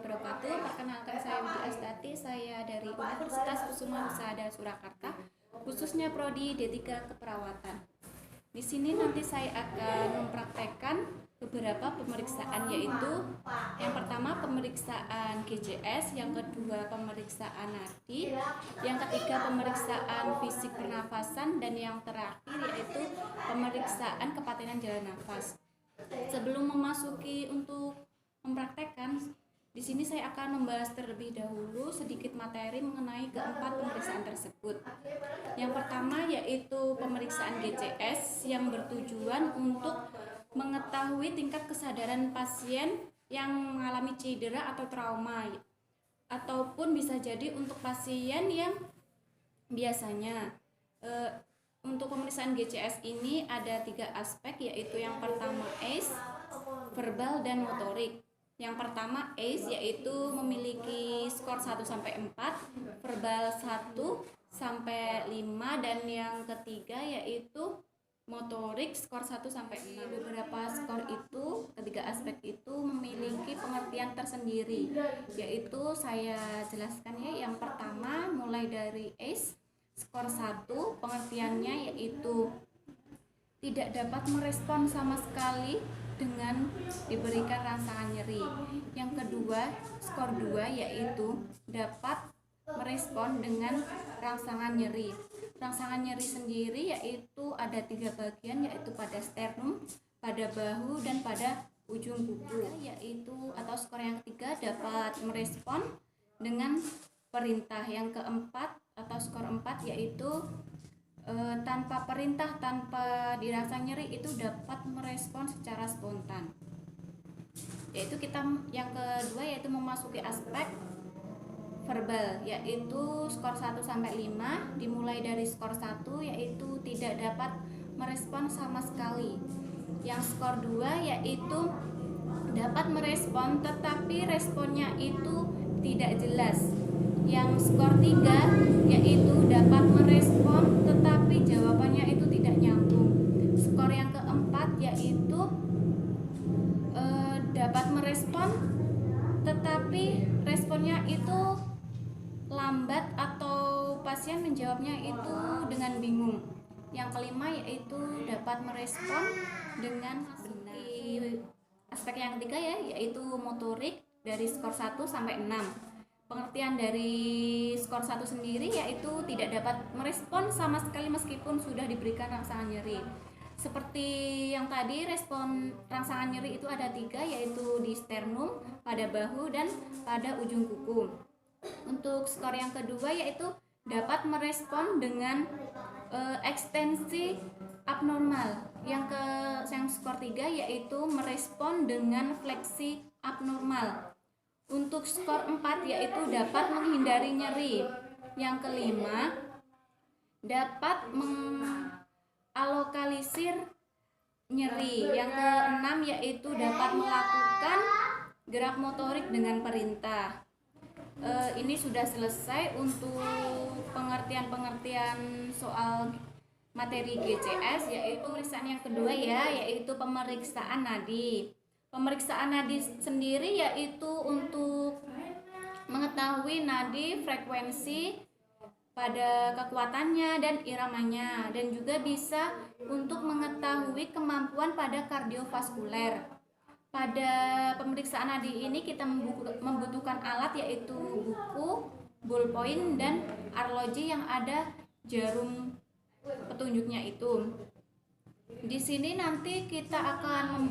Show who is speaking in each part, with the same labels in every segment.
Speaker 1: wabarakatuh. Perkenalkan, saya Widi Astati, saya dari Universitas Kusuma Wisada Surakarta, khususnya prodi D3 Keperawatan. Di sini nanti saya akan mempraktekkan beberapa pemeriksaan, yaitu yang pertama pemeriksaan GCS, yang kedua pemeriksaan nadi, yang ketiga pemeriksaan fisik pernafasan, dan yang terakhir yaitu pemeriksaan kepatenan jalan nafas. Sebelum memasuki untuk mempraktekkan, di sini saya akan membahas terlebih dahulu sedikit materi mengenai keempat pemeriksaan tersebut. Yang pertama yaitu pemeriksaan GCS yang bertujuan untuk mengetahui tingkat kesadaran pasien yang mengalami cedera atau trauma, ataupun bisa jadi untuk pasien yang biasanya untuk pemeriksaan GCS ini ada 3 aspek, yaitu yang pertama ACE, verbal, dan motorik. Yang pertama ACE yaitu memiliki skor 1-4, verbal 1-5, dan yang ketiga yaitu motorik skor 1-6. Beberapa skor itu, ketiga aspek itu memiliki pengertian tersendiri, yaitu saya jelaskan ya. Yang pertama mulai dari ACE skor 1, pengertiannya yaitu tidak dapat merespon sama sekali dengan diberikan rangsangan nyeri. Yang kedua, skor 2 yaitu dapat merespon dengan rangsangan nyeri. Rangsangan nyeri sendiri yaitu ada 3 bagian, yaitu pada sternum, pada bahu, dan pada ujung kuku. Yaitu atau skor yang ketiga dapat merespon dengan perintah. Yang keempat atau skor 4 yaitu tanpa perintah, tanpa dirasa nyeri, itu dapat merespon secara spontan. Yaitu kita yang kedua yaitu memasuki aspek verbal, yaitu skor 1-5, dimulai dari skor 1 yaitu tidak dapat merespon sama sekali. Yang skor 2 yaitu dapat merespon tetapi responnya itu tidak jelas. Yang skor 3 yaitu dapat merespon tetapi jawabannya itu tidak nyambung. Skor yang keempat yaitu dapat merespon tetapi responnya itu lambat atau pasien menjawabnya itu dengan bingung. Yang kelima yaitu dapat merespon dengan benar. Aspek yang ketiga ya, yaitu motorik dari skor 1-6. Pengertian dari skor 1 sendiri yaitu tidak dapat merespon sama sekali meskipun sudah diberikan rangsangan nyeri. Seperti yang tadi, respon rangsangan nyeri itu ada 3, yaitu di sternum, pada bahu, dan pada ujung kuku. Untuk skor yang kedua yaitu dapat merespon dengan ekstensi abnormal. Yang skor 3 yaitu merespon dengan fleksi abnormal. Untuk skor 4 yaitu dapat menghindari nyeri. Yang kelima dapat mengalokalisir nyeri. Yang keenam yaitu dapat melakukan gerak motorik dengan perintah. Ini sudah selesai untuk pengertian soal materi GCS, yaitu pemeriksaan yang kedua ya, yaitu pemeriksaan nadi. Pemeriksaan nadi sendiri yaitu untuk mengetahui nadi, frekuensi pada kekuatannya dan iramanya, dan juga bisa untuk mengetahui kemampuan pada kardiovaskuler. Pada pemeriksaan nadi ini kita membutuhkan alat yaitu buku, ballpoint, dan arloji yang ada jarum petunjuknya itu. Di sini nanti kita akan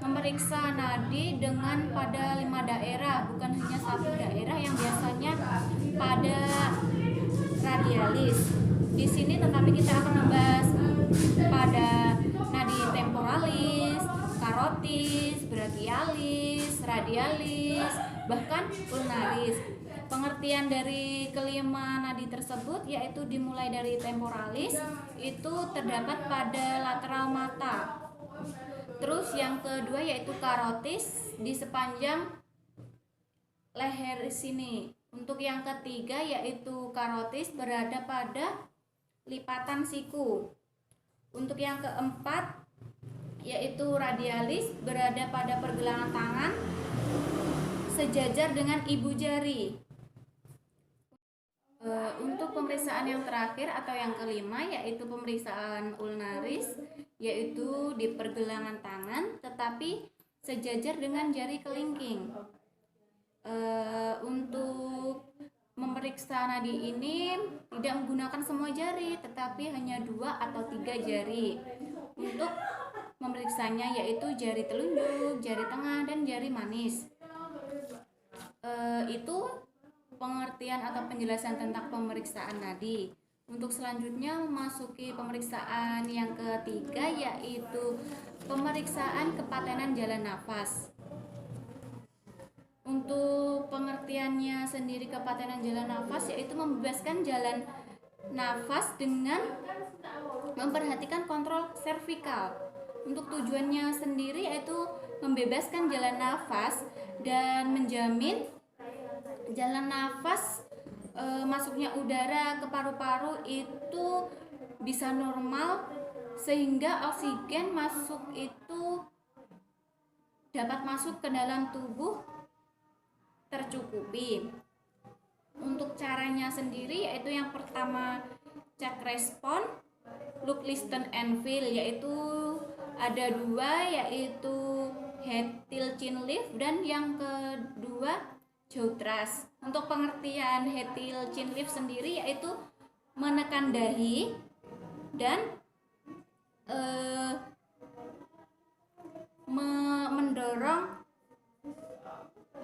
Speaker 1: memeriksa nadi dengan pada 5 daerah, bukan hanya 1 daerah yang biasanya pada radialis. Di sini tetapi kita akan membahas pada nadi temporalis, karotis, brachialis, radialis, bahkan ulnaris. Pengertian dari kelima nadi tersebut yaitu dimulai dari temporalis, itu terdapat pada lateral mata. Terus yang kedua yaitu karotis di sepanjang leher sini. Untuk yang ketiga yaitu karotis berada pada lipatan siku. Untuk yang keempat yaitu radialis berada pada pergelangan tangan sejajar dengan ibu jari. Untuk pemeriksaan yang terakhir atau yang kelima yaitu pemeriksaan ulnaris, yaitu di pergelangan tangan tetapi sejajar dengan jari kelingking. Untuk memeriksa nadi ini tidak menggunakan semua jari tetapi hanya 2 atau 3 jari. Untuk memeriksanya yaitu jari telunjuk, jari tengah, dan jari manis. Itu pengertian atau penjelasan tentang pemeriksaan nadi. Untuk selanjutnya memasuki pemeriksaan yang ketiga yaitu pemeriksaan kepatenan jalan nafas. Untuk pengertiannya sendiri kepatenan jalan nafas yaitu membebaskan jalan nafas dengan memperhatikan kontrol servikal. Untuk tujuannya sendiri yaitu membebaskan jalan nafas dan menjamin jalan nafas masuknya udara ke paru-paru itu bisa normal sehingga oksigen masuk itu dapat masuk ke dalam tubuh tercukupi. Untuk caranya sendiri yaitu yang pertama cek respon, look, listen, and feel, yaitu ada 2 yaitu head tilt chin lift dan yang kedua jaw thrust. Untuk pengertian head tilt chin lift sendiri yaitu menekan dahi dan mendorong,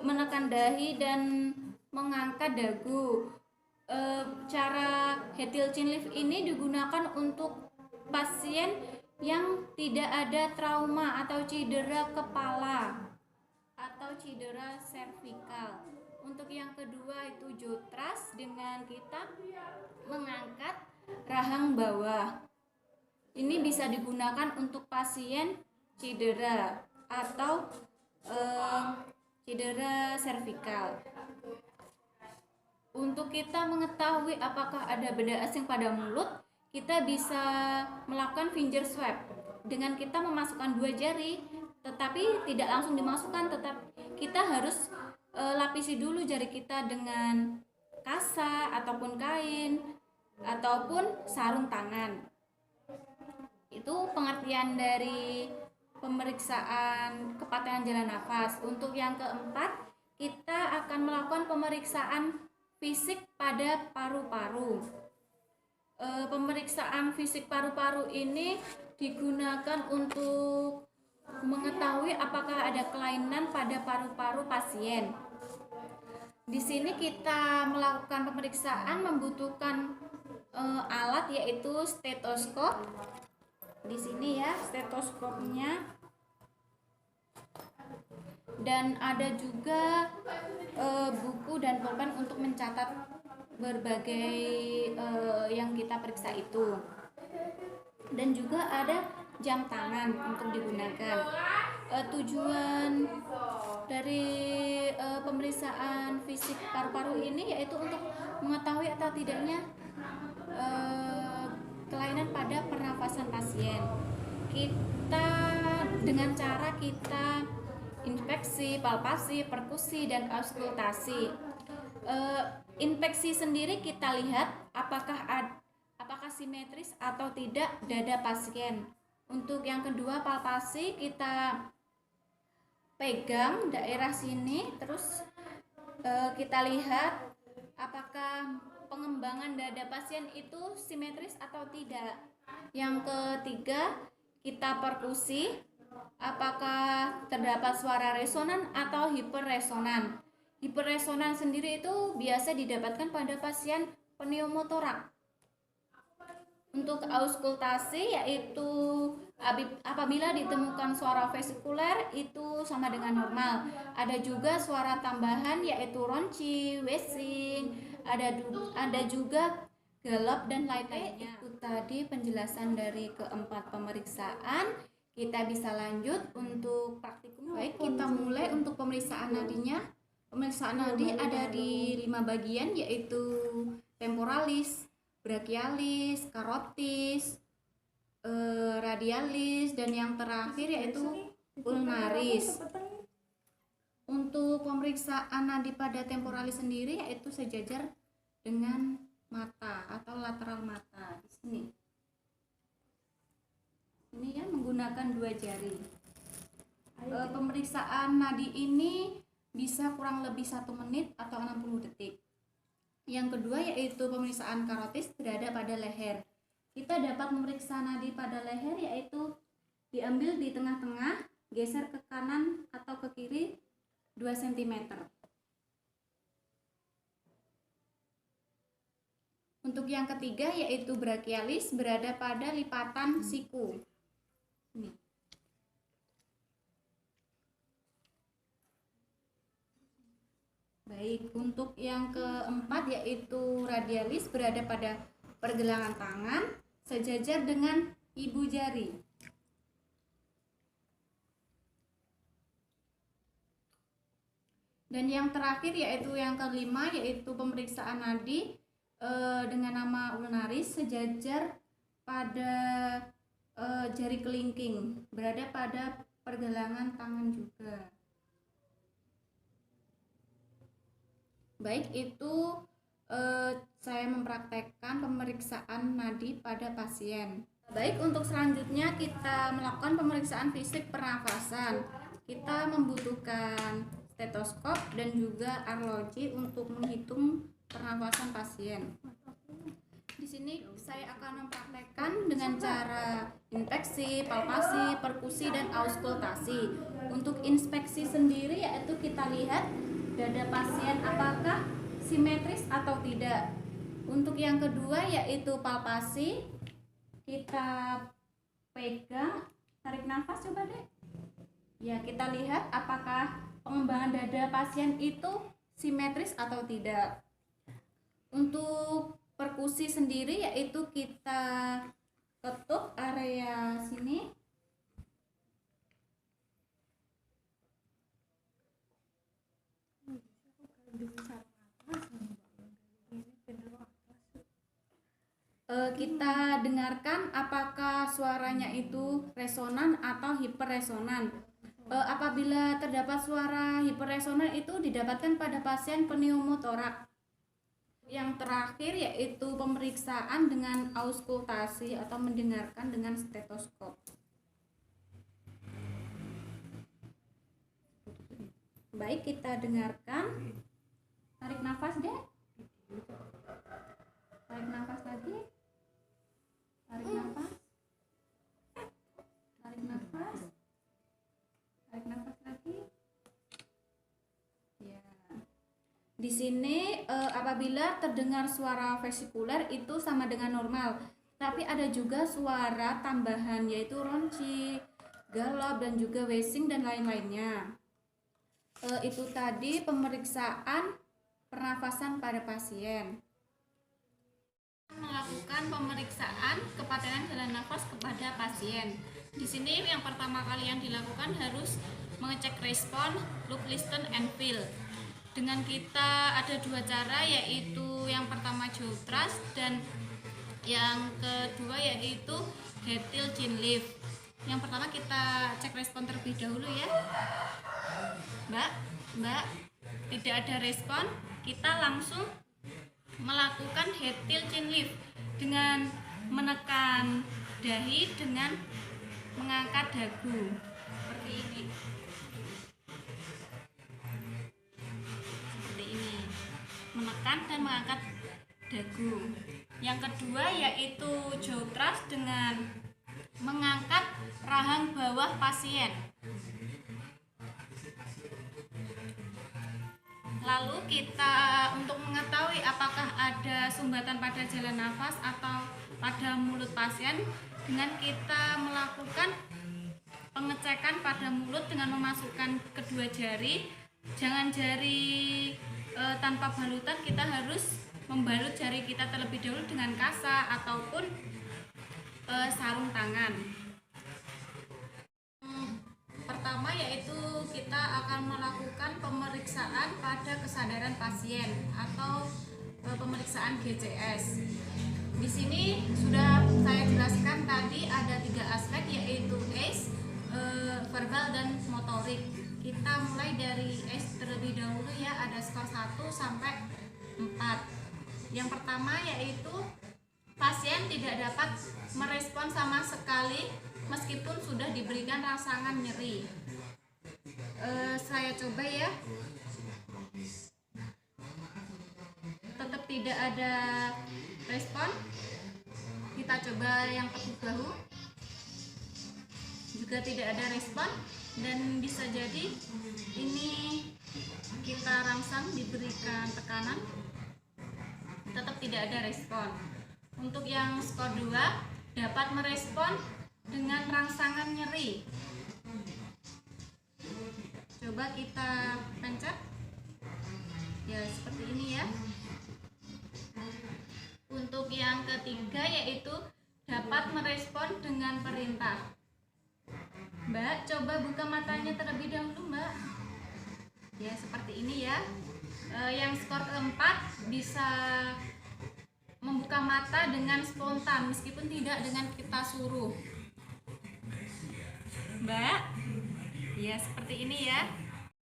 Speaker 1: menekan dahi dan mengangkat dagu. Cara head tilt chin lift ini digunakan untuk pasien yang tidak ada trauma atau cedera kepala atau cedera servikal. Untuk yang kedua itu jaw thrust dengan kita mengangkat rahang bawah. Ini bisa digunakan untuk pasien cedera atau cedera servikal. Untuk kita mengetahui apakah ada benda asing pada mulut, kita bisa melakukan finger swab dengan kita memasukkan 2 jari, tetapi tidak langsung dimasukkan, tetapi kita harus lapisi dulu jari kita dengan kasa ataupun kain ataupun sarung tangan. Itu pengertian dari pemeriksaan kepatenan jalan nafas. Untuk yang keempat, kita akan melakukan pemeriksaan fisik pada paru-paru. Pemeriksaan fisik paru-paru ini digunakan untuk mengetahui apakah ada kelainan pada paru-paru pasien. Di sini kita melakukan pemeriksaan membutuhkan alat yaitu stetoskop. Di sini ya stetoskopnya, dan ada juga buku dan pulpen untuk mencatat berbagai yang kita periksa itu, dan juga ada jam tangan untuk digunakan. Tujuan dari pemeriksaan fisik paru-paru ini yaitu untuk mengetahui atau tidaknya kelainan pada pernafasan pasien. Kita dengan cara kita inspeksi, palpasi, perkusi, dan auskultasi. Inspeksi sendiri kita lihat apakah simetris atau tidak dada pasien. Untuk yang kedua palpasi, kita pegang daerah sini, terus kita lihat apakah pengembangan dada pasien itu simetris atau tidak. Yang ketiga, kita perkusi apakah terdapat suara resonan atau hiperresonan. Hiperresonan sendiri itu biasa didapatkan pada pasien pneumotorak. Untuk auskultasi yaitu apabila ditemukan suara vesikuler itu sama dengan normal. Ada juga suara tambahan yaitu ronci, wheezing, ada juga galop dan lain-lainnya. Itu tadi penjelasan dari keempat pemeriksaan. Kita bisa lanjut untuk praktikum. Baik, kita mulai untuk pemeriksaan nadinya. Pemeriksaan nadi ada di 5 bagian yaitu temporalis, brachialis, karotis, radialis, dan yang terakhir yaitu ulnaris. Untuk pemeriksaan pemeriksaan nadi pada temporalis sendiri yaitu sejajar dengan mata atau lateral mata di sini. Ini ya, menggunakan 2 jari. Pemeriksaan nadi ini bisa kurang lebih 1 menit atau 60 detik. Yang kedua yaitu pemeriksaan karotis berada pada leher. Kita dapat memeriksa nadi pada leher yaitu diambil di tengah-tengah, geser ke kanan atau ke kiri 2 cm. Untuk yang ketiga yaitu brachialis berada pada lipatan siku. Ini. Baik, untuk yang keempat yaitu radialis berada pada pergelangan tangan sejajar dengan ibu jari. Dan yang terakhir yaitu yang kelima yaitu pemeriksaan nadi dengan nama ulnaris sejajar pada jari kelingking berada pada pergelangan tangan juga. Baik, itu saya mempraktekkan pemeriksaan nadi pada pasien. Baik, untuk selanjutnya kita melakukan pemeriksaan fisik pernafasan. Kita membutuhkan stetoskop dan juga arloji untuk menghitung pernafasan pasien. Di sini saya akan mempraktekkan dengan cara inspeksi, palpasi, perkusi, dan auskultasi. Untuk inspeksi sendiri yaitu kita lihat dada pasien apakah simetris atau tidak. Untuk yang kedua yaitu palpasi, kita pegang, tarik nafas coba deh. Ya, kita lihat apakah pengembangan dada pasien itu simetris atau tidak. Untuk perkusi sendiri yaitu kita ketuk area sini. Kita dengarkan apakah suaranya itu resonan atau hiperresonan. Apabila terdapat suara hiperresonan itu didapatkan pada pasien pneumotorak. Yang terakhir yaitu pemeriksaan dengan auskultasi atau mendengarkan dengan stetoskop. Baik, kita dengarkan. Tarik nafas deh. Tarik nafas lagi. Tarik nafas. Tarik nafas. Tarik nafas lagi. Ya. Di sini apabila terdengar suara vesikuler itu sama dengan normal. Tapi ada juga suara tambahan yaitu ronci, galop, dan juga wheezing dan lain-lainnya. Itu tadi pemeriksaan pernafasan pada pasien. Melakukan pemeriksaan kepatenan jalan nafas kepada pasien. Di sini yang pertama kali yang dilakukan harus mengecek respon, look, listen, and feel. Dengan kita ada 2 cara yaitu yang pertama jaw thrust dan yang kedua yaitu head tilt chin lift. Yang pertama kita cek respon terlebih dahulu ya. Mbak, tidak ada respon, kita langsung melakukan head tilt chin lift dengan menekan dahi dengan mengangkat dagu seperti ini. Seperti ini. Menekan dan mengangkat dagu. Yang kedua yaitu jaw thrust dengan mengangkat rahang bawah pasien. Lalu kita untuk mengetahui apakah ada sumbatan pada jalan nafas atau pada mulut pasien dengan kita melakukan pengecekan pada mulut dengan memasukkan kedua jari. Jangan jari tanpa balutan, kita harus membalut jari kita terlebih dahulu dengan kasa ataupun sarung tangan. Pertama yaitu kita akan melakukan pemeriksaan pada kesadaran pasien atau pemeriksaan GCS. Di sini sudah saya jelaskan tadi ada 3 aspek yaitu ACE, verbal, dan motorik. Kita mulai dari S terlebih dahulu ya, ada skor 1 sampai 4. Yang pertama yaitu pasien tidak dapat merespon sama sekali meskipun sudah diberikan rangsangan nyeri. Saya coba ya. Tetap tidak ada respon. Kita coba yang tepuk bahu. Juga tidak ada respon, dan bisa jadi ini kita rangsang diberikan tekanan, tetap tidak ada respon. Untuk yang skor 2 dapat merespon dengan rangsangan nyeri. Coba kita pencet ya, seperti ini ya. Untuk yang ketiga yaitu dapat merespon dengan perintah. Mbak, coba buka matanya terlebih dahulu, Mbak. Ya, seperti ini ya. Yang skor keempat bisa membuka mata dengan spontan meskipun tidak dengan kita suruh. Mbak, ya seperti ini ya.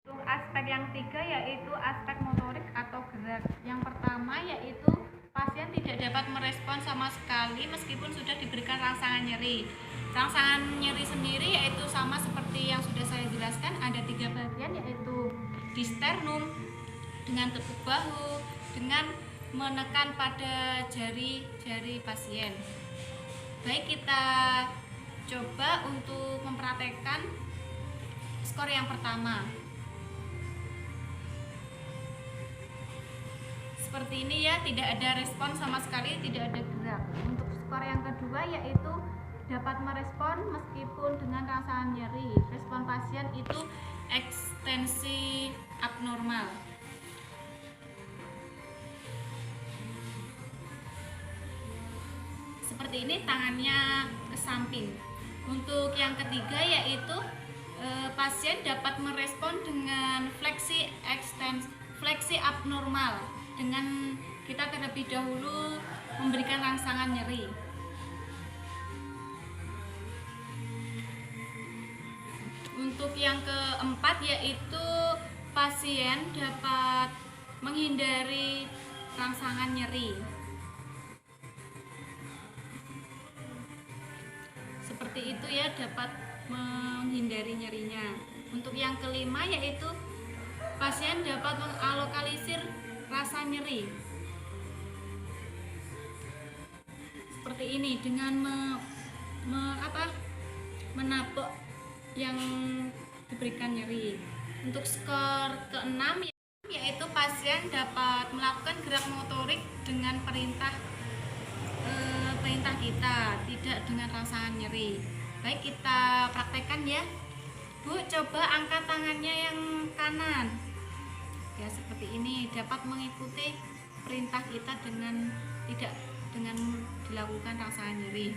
Speaker 1: Untuk aspek yang ketiga yaitu aspek motorik atau gerak. Yang pertama yaitu pasien tidak dapat merespon sama sekali meskipun sudah diberikan rangsangan nyeri. Rangsangan nyeri sendiri yaitu sama seperti yang sudah saya jelaskan, ada 3 bagian, yaitu di sternum, dengan tepuk bahu, dengan menekan pada jari-jari pasien. Baik, kita coba untuk mempraktekkan skor yang pertama. Seperti ini ya, tidak ada respon sama sekali, tidak ada gerak. Untuk skor yang kedua yaitu dapat merespon meskipun dengan rangsangan nyeri. Respon pasien itu ekstensi abnormal. Seperti ini, tangannya ke samping. Untuk yang ketiga yaitu pasien dapat merespon dengan fleksi abnormal, dengan kita terlebih dahulu memberikan rangsangan nyeri. Untuk yang keempat yaitu pasien dapat menghindari rangsangan nyeri. Seperti itu ya, dapat menghindari nyerinya. Untuk yang kelima yaitu pasien dapat mengalokalisir rasa nyeri. Seperti ini, dengan menapuk yang diberikan nyeri. Untuk skor ke-6 yaitu pasien dapat melakukan gerak motorik dengan perintah kita, tidak dengan rangsangan nyeri. Baik, kita praktekkan ya. Bu, coba angkat tangannya yang kanan. Ya, seperti ini, dapat mengikuti perintah kita dengan tidak dengan dilakukan rangsangan nyeri.